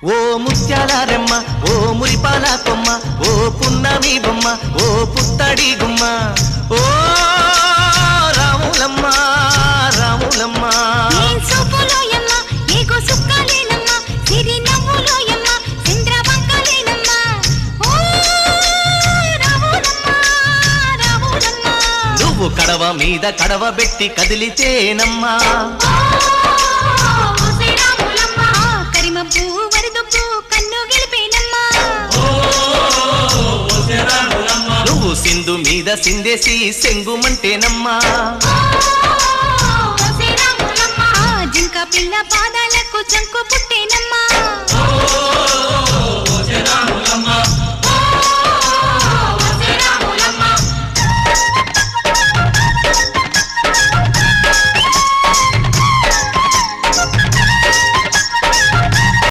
ఓ ముత్యాల రెమ్మ ఓ మురిపాల కొమ్మ ఓ పున్నమి బొమ్మ ఓ పుత్తడి గుమ్మ ఓ రాములమ్మ రాములమ్మ నువ్వు కడవ మీద కడవ పెట్టి కదిలితేనమ్మా నువ్వు సింధు మీద సిందేసి సెంగుమంటేనమ్మా జింక పిల్ల పాదాలకు చంకు పుట్టేన